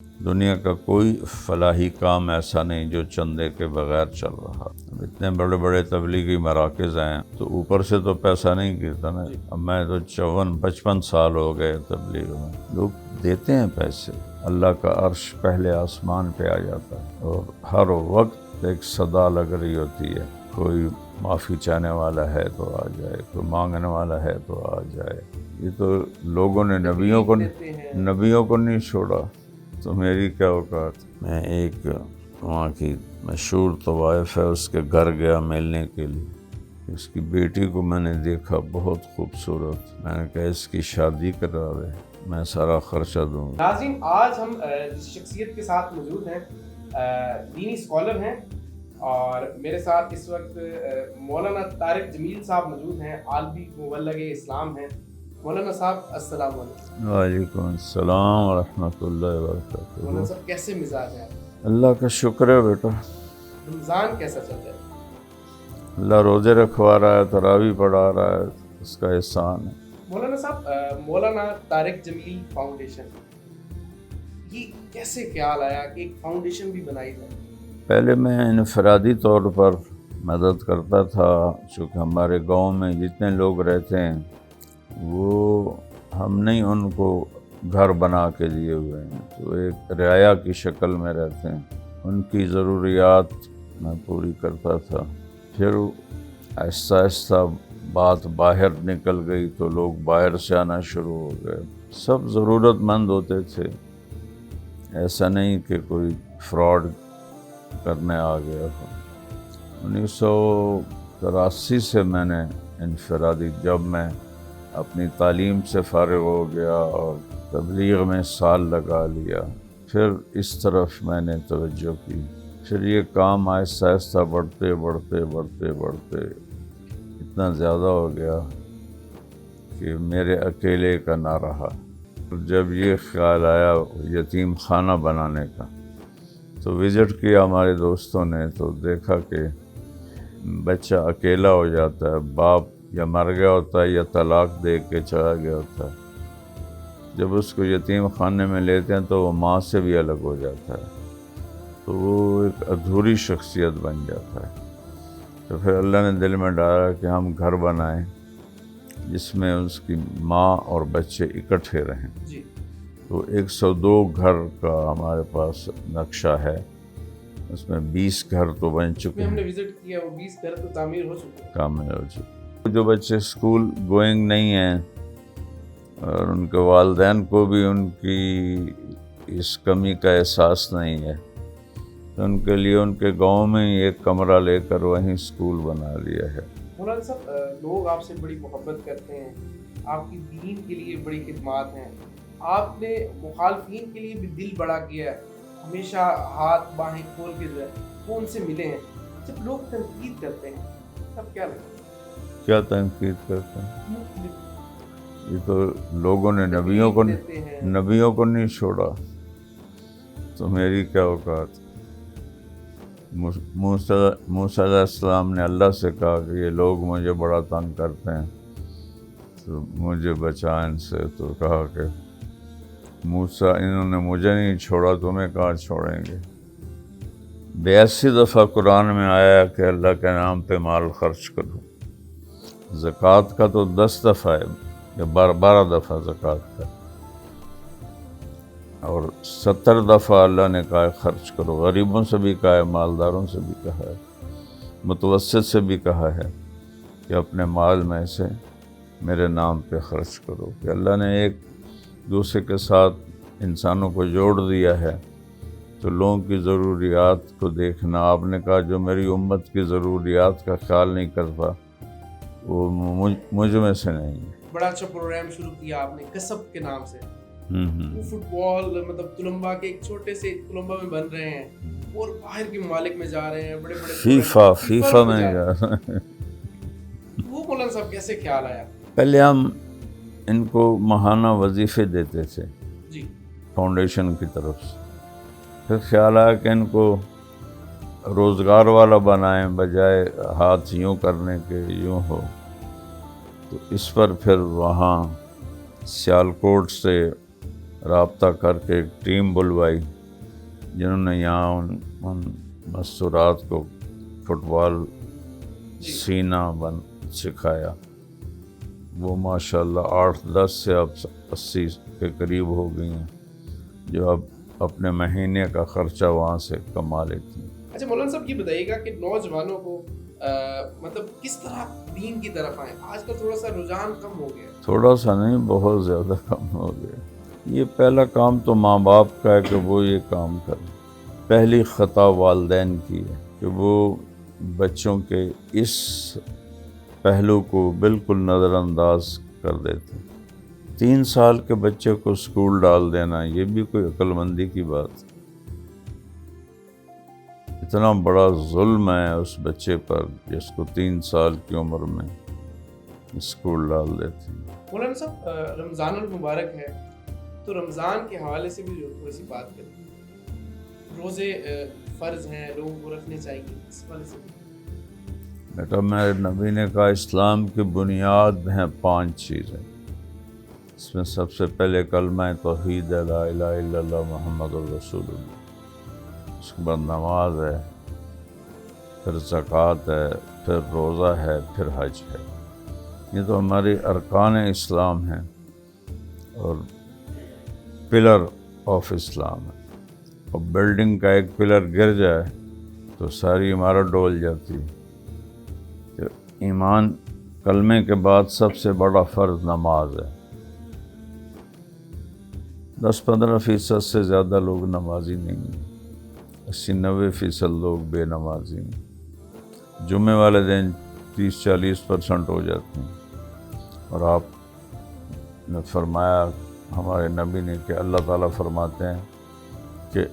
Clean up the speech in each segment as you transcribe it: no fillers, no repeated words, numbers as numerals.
دنیا کا کوئی فلاحی کام ایسا نہیں جو چندے کے بغیر چل رہا. اتنے بڑے بڑے تبلیغی مراکز ہیں تو اوپر سے تو پیسہ نہیں گرتا نا. اب میں تو 54-55 سال ہو گئے تبلیغ میں. لوگ دیتے ہیں پیسے. اللہ کا عرش پہلے آسمان پہ آ جاتا ہے اور ہر وقت ایک صدا لگ رہی ہوتی ہے. کوئی معافی چاہنے والا ہے تو آ جائے، کوئی مانگنے والا ہے تو آ جائے. یہ تو لوگوں نے نبیوں کو نہیں چھوڑا تو میری کیا اوقات. میں ایک وہاں کی مشہور طوائف ہے اس کے گھر گیا ملنے کے لیے. اس کی بیٹی کو میں نے دیکھا بہت خوبصورت. میں نے کہا اس کی شادی کرا دے، میں سارا خرچہ دوں گا. ناظرین، آج ہم جس شخصیت کے ساتھ موجود ہیں دینی اسکالر ہیں، اور میرے ساتھ اس وقت مولانا طارق جمیل صاحب موجود ہیں، عالمی مبلغ اسلام ہیں. مولانا صاحب السلام علیکم. وعلیکم السلام ورحمۃ اللہ وبرکاتہ. مولانا صاحب کیسے مزاج ہیں؟ اللہ کا شکر ہے بیٹا. رمضان کیسا چل رہا ہے؟ اللہ روزے رکھوا رہا ہے، تراویح پڑھا رہا ہے، اس کا احسان ہے. مولانا صاحب، مولانا طارق جمیل فاؤنڈیشن، یہ کیسے خیال آیا کہ ایک فاؤنڈیشن بھی بنائی جائے؟ پہلے میں انفرادی طور پر مدد کرتا تھا، چونکہ ہمارے گاؤں میں جتنے لوگ رہتے ہیں وہ ہم نہیں ان کو گھر بنا کے دیے ہوئے ہیں، تو ایک رعایا کی شکل میں رہتے ہیں. ان کی ضروریات میں پوری کرتا تھا. پھر آہستہ آہستہ بات باہر نکل گئی تو لوگ باہر سے آنا شروع ہو گئے. سب ضرورت مند ہوتے تھے، ایسا نہیں کہ کوئی فراڈ کرنے آ گیا ہو. 1983 سے میں نے انفرادی، جب میں اپنی تعلیم سے فارغ ہو گیا اور تبلیغ میں سال لگا لیا، پھر اس طرف میں نے توجہ کی. پھر یہ کام آہستہ آہستہ بڑھتے اتنا زیادہ ہو گیا کہ میرے اکیلے کا نہ رہا. جب یہ خیال آیا یتیم خانہ بنانے کا تو وزٹ کیا ہمارے دوستوں نے، تو دیکھا کہ بچہ اکیلا ہو جاتا ہے، باپ یا مر گیا ہوتا ہے یا طلاق دے کے چلا گیا ہوتا ہے. جب اس کو یتیم خانے میں لیتے ہیں تو وہ ماں سے بھی الگ ہو جاتا ہے، تو وہ ایک ادھوری شخصیت بن جاتا ہے. تو پھر اللہ نے دل میں ڈالا کہ ہم گھر بنائیں جس میں اس کی ماں اور بچے اکٹھے رہیں. جی. تو 102 گھر کا ہمارے پاس نقشہ ہے. اس میں 20 گھر تو بن چکے ہیں. ہم نے وزٹ کیا، وہ 20 گھر تو تعمیر ہو چکے ہیں. کامل ہو چکے. جو بچے اسکول گوئنگ نہیں ہیں اور ان کے والدین کو بھی ان کی اس کمی کا احساس نہیں ہے، تو ان کے لیے ان کے گاؤں میں ہی ایک کمرہ لے کر وہیں اسکول بنا لیا ہے. مولانا صاحب، لوگ آپ سے بڑی محبت کرتے ہیں، آپ کی دین کے لیے بڑی خدمات ہیں، آپ نے مخالفین کے لیے بھی دل بڑا کیا ہے، ہمیشہ ہاتھ باہیں کھول کے جو ہے وہ ان سے ملے ہیں. جب لوگ تنقید کرتے ہیں تب کیا لگتا ہے؟ کیا تنقید کرتے ہیں؟ یہ تو لوگوں نے نبیوں کو نہیں چھوڑا تو میری کیا اوقات. موسیٰ علیہ السلام نے اللہ سے کہا کہ یہ لوگ مجھے بڑا تنگ کرتے ہیں تو مجھے بچا ان سے. تو کہا کہ موسیٰ، انہوں نے مجھے نہیں چھوڑا، تمہیں کہاں چھوڑیں گے. 82 دفعہ قرآن میں آیا کہ اللہ کے نام پہ مال خرچ کرو. زکوٰۃ کا تو 10 دفعہ ہے یا 12 دفعہ زکوٰۃ کا، اور 70 دفعہ اللہ نے کہا ہے خرچ کرو. غریبوں سے بھی کہا ہے، مالداروں سے بھی کہا ہے، متوسط سے بھی کہا ہے کہ اپنے مال میں سے میرے نام پہ خرچ کرو. کہ اللہ نے ایک دوسرے کے ساتھ انسانوں کو جوڑ دیا ہے تو لوگوں کی ضروریات کو دیکھنا. آپ نے کہا جو میری امت کی ضروریات کا خیال نہیں کرتا وہ مجھ میں سے نہیں ہے. بڑا اچھا پروگرام شروع کیا آپ نے کسب کے نام سے. وہ فٹ بال مطلب تلمبا کے ایک چھوٹے سے تلمبا میں بن رہے ہیں اور باہر کے ممالک میں جا رہے ہیں، بڑے بڑے فیفا میں جا رہے ہیں. وہ مولانا صاحب کیسے خیال آیا؟ پہلے ہم ان کو ماہانہ وظیفے دیتے تھے جی فاؤنڈیشن کی طرف سے. پھر خیال آیا کہ ان کو روزگار والا بنائیں، بجائے ہاتھ یوں کرنے کے یوں ہو. تو اس پر پھر وہاں سیالکوٹ سے رابطہ کر کے ایک ٹیم بلوائی جنہوں نے یہاں ان مستورات کو فٹ بال سینا بن سکھایا. وہ ماشاء اللہ 8-10 سے اب 80 کے قریب ہو گئی ہیں جو اب اپنے مہینے کا خرچہ وہاں سے کما لیتی ہیں. اچھا مولانا صاحب یہ بتائیے گا کہ نوجوانوں کو مطلب کس طرح دین کی طرف آئیں؟ آج کل تھوڑا سا رجحان کم ہو گیا. تھوڑا سا نہیں، بہت زیادہ کم ہو گیا. یہ پہلا کام تو ماں باپ کا ہے کہ وہ یہ کام کریں. پہلی خطا والدین کی ہے کہ وہ بچوں کے اس پہلو کو بالکل نظر انداز کر دیتے. 3 سال کے بچے کو اسکول ڈال دینا یہ بھی کوئی عقل مندی کی بات. اتنا بڑا ظلم ہے اس بچے پر جس کو 3 سال کی عمر میں اسکول ڈال دیتے ہیں. مولانا صاحب رمضان المبارک ہے تو رمضان کے حوالے سے بھی جو تھوڑی سی بات کریں. روزے فرض ہیں، لوگوں کو رکھنے چاہیے، اس حوالے سے بیٹا میرے نبی نے کہا اسلام کی بنیاد ہیں 5 چیزیں. اس میں سب سے پہلے کلمہ توحید ہے، لا الہ الا اللہ محمد الرسول اللہ. اس کے بعد نماز ہے، پھر زکوٰۃ ہے، پھر روزہ ہے، پھر حج ہے. یہ تو ہماری ارکان اسلام ہیں اور پلر آف اسلام ہے. اور بلڈنگ کا ایک پلر گر جائے تو ساری عمارت ڈول جاتی ہے. تو ایمان کلمے کے بعد سب سے بڑا فرض نماز ہے. 10-15% سے زیادہ لوگ نمازی نہیں ہیں، 80-90% لوگ بے نمازی ہیں. جمعے والے دن 30-40% ہو جاتے ہیں. اور آپ نے فرمایا ہمارے نبی نے کہ اللہ تعالیٰ فرماتے ہیں کہ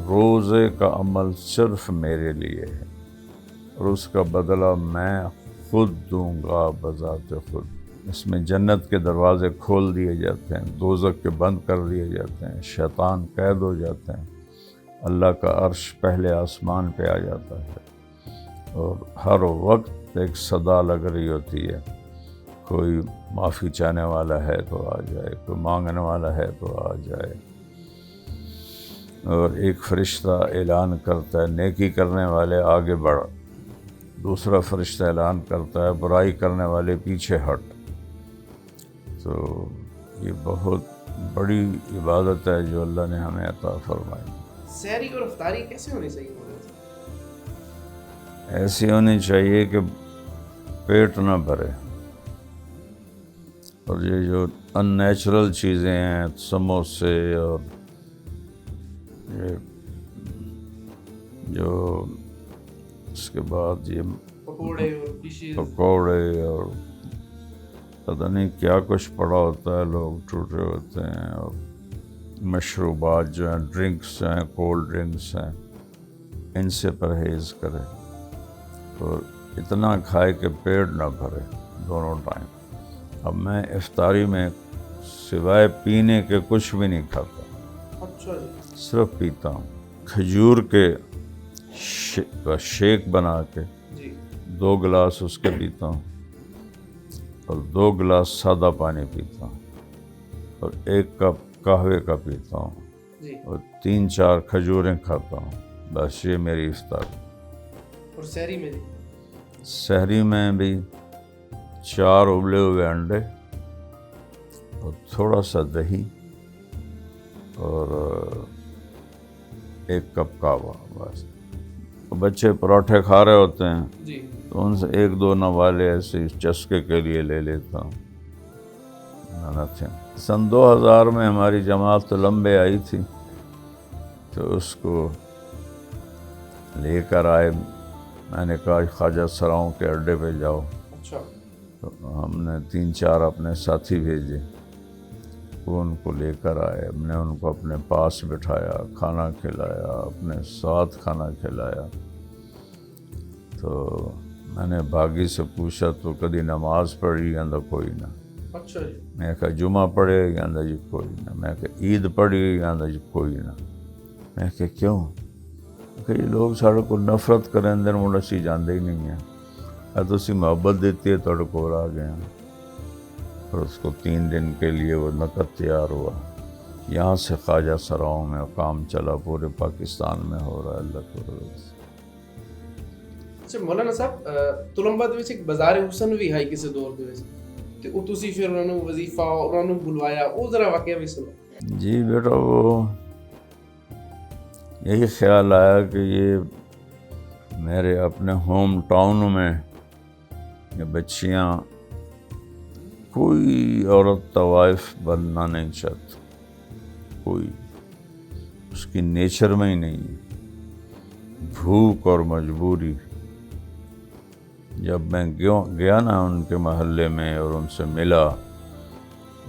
روزے کا عمل صرف میرے لیے ہے اور اس کا بدلہ میں خود دوں گا بذات خود. اس میں جنت کے دروازے کھول دیے جاتے ہیں، دوزخ کے بند کر دیے جاتے ہیں، شیطان قید ہو جاتے ہیں، اللہ کا عرش پہلے آسمان پہ آ جاتا ہے اور ہر وقت ایک صدا لگ رہی ہوتی ہے. کوئی معافی چاہنے والا ہے تو آ جائے، کوئی مانگنے والا ہے تو آ جائے. اور ایک فرشتہ اعلان کرتا ہے نیکی کرنے والے آگے بڑھ، دوسرا فرشتہ اعلان کرتا ہے برائی کرنے والے پیچھے ہٹ. تو یہ بہت بڑی عبادت ہے جو اللہ نے ہمیں عطا فرمائی. سحری اور افطاری کیسے ہونی چاہیے؟ ایسی ہونی چاہیے کہ پیٹ نہ بھرے، اور یہ جو ان نیچرل چیزیں ہیں سموسے اور یہ جو اس کے بعد یہ پکوڑے اور پتہ نہیں کیا کچھ پڑا ہوتا ہے، لوگ ٹوٹے ہوتے ہیں. اور مشروبات جو ہیں، ڈرنکس ہیں، کولڈ ڈرنکس ہیں، ان سے پرہیز کرے اور اتنا کھائے کہ پیٹ نہ بھرے دونوں ٹائم. اب میں افطاری میں سوائے پینے کے کچھ بھی نہیں کھاتا. اچھا جی. صرف پیتا ہوں. کھجور کے شیک بنا کے 2 گلاس اس کے پیتا ہوں اور 2 گلاس سادہ پانی پیتا ہوں اور 1 کپ قہوے کا پیتا ہوں اور 3-4 کھجوریں کھاتا ہوں. بس یہ میری افطار. اور سحری میں سحری میں بھی 4 ابلے ہوئے انڈے اور تھوڑا سا دہی اور 1 کپ قہوہ. بس بچے پراٹھے کھا رہے ہوتے ہیں تو ان سے 1-2 نوالے ایسے چسکے کے لیے لے لیتا ہوں. سن 2000 میں ہماری جماعت تو لمبے آئی تھی تو اس کو لے کر آئے. میں نے کہا خواجہ سراؤں کے اڈے پہ جاؤ. اچھا. تو ہم نے 3-4 اپنے ساتھی بھیجے، وہ ان کو لے کر آئے. ہم نے ان کو اپنے پاس بٹھایا، کھانا کھلایا، اپنے ساتھ کھانا کھلایا. تو میں نے باغی سے پوچھا تو کدی نماز پڑھی یا کوئی نہ. اچھا جی. میں کہا جمعہ پڑھے یا جی کوئی نہ. میں کہا عید پڑھی یا جی کوئی نہ. میں کہا کیوں؟ کہ یہ لوگ سارے کو نفرت کریں اندر مڑ اسی جاندے ہی نہیں ہیں. تو اسی محبت دیتی ہے توڑ کو آ گئے ہیں. اور اس کو 3 دن کے لیے وہ نقد تیار ہوا یہاں سے خواجہ سراؤں میں کام چلا، پورے پاکستان میں ہو رہا ہے اللہ کے فضل سے۔ اچھا مولانا صاحب تلمبا ਦੇ ਵਿੱਚ ਇੱਕ ਬਾਜ਼ਾਰ ਹੁਸਨ ਵੀ ਹੈ ਕਿਸੇ ਦੌਰ ਦੇ ਵਿੱਚ ਤੇ ਉਹ ਤੁਸੀਂ ਫਿਰ ਉਹਨਾਂ ਨੂੰ ਵਜ਼ੀਫਾ ਉਹਨਾਂ ਨੂੰ ਬੁਲਵਾਇਆ ਉਹ ਜ਼ਰਾ ਵਾਕਿਆ بھی سنو۔ جی بیٹا وہ یہی خیال آیا کہ یہ میرے اپنے ہوم ٹاؤن میں یہ بچیاں، کوئی عورت طوائف بننا نہیں چاہتی، کوئی اس کی نیچر میں ہی نہیں ہے، بھوک اور مجبوری۔ جب میں گیا نا ان کے محلے میں اور ان سے ملا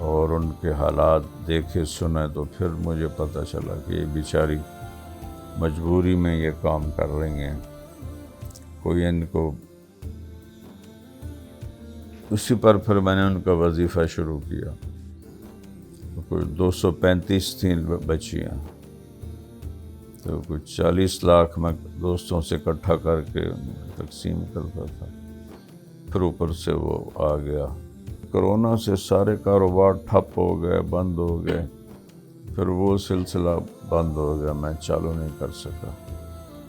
اور ان کے حالات دیکھے سنے تو پھر مجھے پتہ چلا کہ یہ بیچاری مجبوری میں یہ کام کر رہی ہیں۔ کوئی ان کو اسی پر پھر میں نے ان کا وظیفہ شروع کیا۔ کوئی 235 تھیں بچیاں، تو کچھ 40 لاکھ میں دوستوں سے اکٹھا کر کے تقسیم کرتا تھا۔ پھر اوپر سے وہ آ گیا، کرونا سے سارے کاروبار ٹھپ ہو گئے، بند ہو گئے، پھر وہ سلسلہ بند ہو گیا، میں چالو نہیں کر سکا۔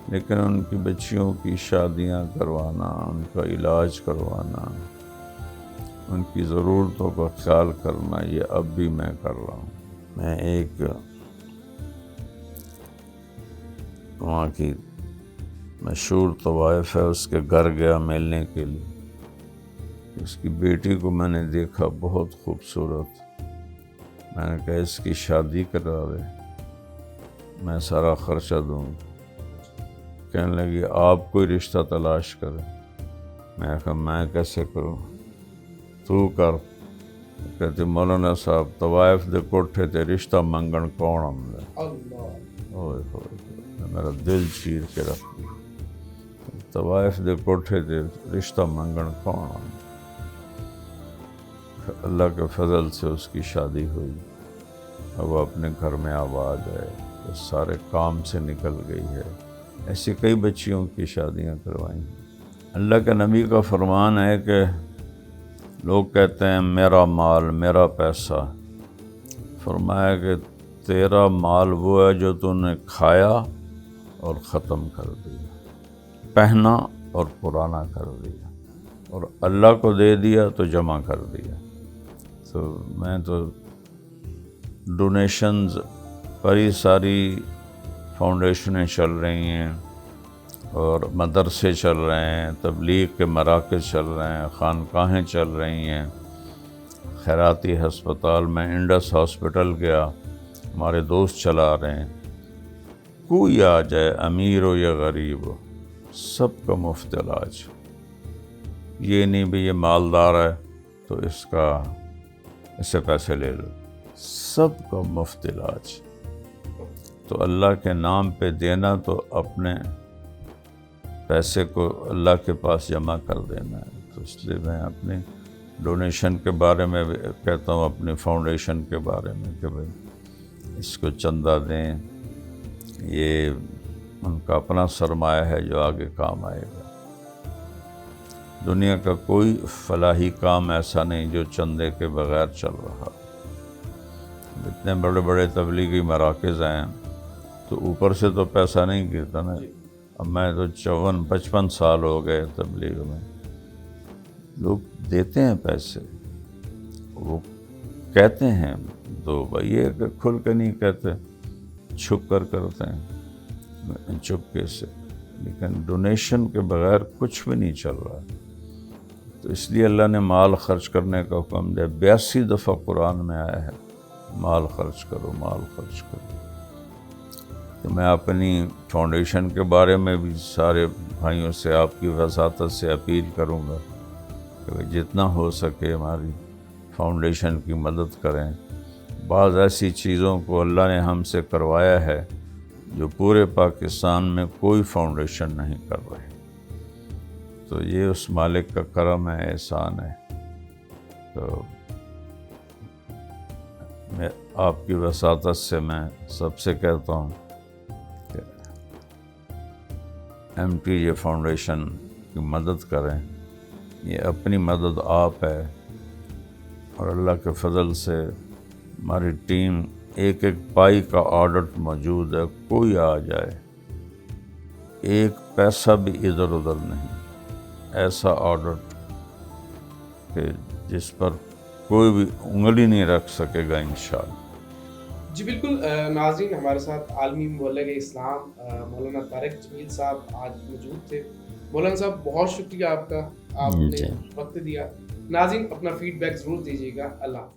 لیکن ان کی بچیوں کی شادیاں کروانا، ان کا علاج کروانا، ان کی ضرورتوں کا خیال کرنا، یہ اب بھی میں کر رہا ہوں۔ میں ایک وہاں کی مشہور طوائف ہے، اس کے گھر گیا ملنے کے لیے۔ اس کی بیٹی کو میں نے دیکھا، بہت خوبصورت۔ میں نے کہا اس کی شادی کرا دے، میں سارا خرچہ دوں گا۔ کہنے لگی آپ کوئی رشتہ تلاش کرے۔ میں کہا میں کیسے کروں، تو کر۔ کہتے مولانا صاحب طوائف دے کوٹھے تے رشتہ منگن کون آمدے؟ اللہ اوئے ہوئے، میرا دل چیر کے رکھ دیا۔ طوائف دے کوٹھے تے رشتہ منگن کون آمدے؟ اللہ کے فضل سے اس کی شادی ہوئی، اب وہ اپنے گھر میں آباد ہے، وہ سارے کام سے نکل گئی ہے۔ ایسی کئی بچیوں کی شادیاں کروائیں۔ اللہ کے نبی کا فرمان ہے کہ لوگ کہتے ہیں میرا مال، میرا پیسہ۔ فرمایا کہ تیرا مال وہ ہے جو تو نے کھایا اور ختم کر دیا، پہنا اور پرانا کر دیا، اور اللہ کو دے دیا تو جمع کر دیا۔ تو میں تو ڈونیشنز پر ہی ساری فاؤنڈیشنیں چل رہی ہیں، اور مدرسے چل رہے ہیں، تبلیغ کے مراکز چل رہے ہیں، خانقاہیں چل رہی ہیں، خیراتی ہسپتال میں انڈس ہاسپٹل گیا، ہمارے دوست چلا رہے ہیں۔ کوئی آ جائے، امیر ہو یا غریب ہو، سب کا مفت علاج۔ یہ نہیں بھی یہ مالدار ہے تو اس سے پیسے لے لو، سب کا مفت علاج۔ تو اللہ کے نام پہ دینا تو اپنے پیسے کو اللہ کے پاس جمع کر دینا ہے۔ تو اس لیے میں اپنی ڈونیشن کے بارے میں بھی کہتا ہوں، اپنی فاؤنڈیشن کے بارے میں کہ بھائی اس کو چندہ دیں، یہ ان کا اپنا سرمایہ ہے جو آگے کام آئے گا۔ دنیا کا کوئی فلاحی کام ایسا نہیں جو چندے کے بغیر چل رہا۔ اتنے بڑے بڑے تبلیغی مراکز ہیں تو اوپر سے تو پیسہ نہیں گرتا نا۔ اب میں تو 54-55 سال ہو گئے تبلیغ میں، لوگ دیتے ہیں پیسے، وہ کہتے ہیں دو، بھائی یہ کہ کھل کے نہیں کہتے، چھپ کر کرتے ہیں چپکے سے، لیکن ڈونیشن کے بغیر کچھ بھی نہیں چل رہا۔ تو اس لیے اللہ نے مال خرچ کرنے کا حکم دیا، 82 دفعہ قرآن میں آیا ہے مال خرچ کرو، مال خرچ کرو۔ تو میں اپنی فاؤنڈیشن کے بارے میں بھی سارے بھائیوں سے آپ کی وساطت سے اپیل کروں گا کہ جتنا ہو سکے ہماری فاؤنڈیشن کی مدد کریں۔ بعض ایسی چیزوں کو اللہ نے ہم سے کروایا ہے جو پورے پاکستان میں کوئی فاؤنڈیشن نہیں کر رہے۔ تو یہ اس مالک کا کرم ہے، احسان ہے۔ تو میں آپ کی وساطت سے میں سب سے کہتا ہوں کہ MTJ فاؤنڈیشن کی مدد کریں۔ یہ اپنی مدد آپ ہے، اور اللہ کے فضل سے ہماری ٹیم ایک ایک پائی کا آڈٹ موجود ہے، کوئی آ جائے، ایک پیسہ بھی ادھر ادھر نہیں، ایسا آڈٹ کہ جس پر کوئی بھی انگلی نہیں رکھ سکے گا انشاءاللہ۔ جی بالکل ناظرین، ہمارے ساتھ عالمی مبلغ اسلام مولانا طارق جمیل صاحب آج موجود تھے۔ مولانا صاحب بہت شکریہ آپ کا، آپ نے وقت دیا۔ ناظرین اپنا فیڈ بیک ضرور دیجیے گا۔ اللہ حافظ۔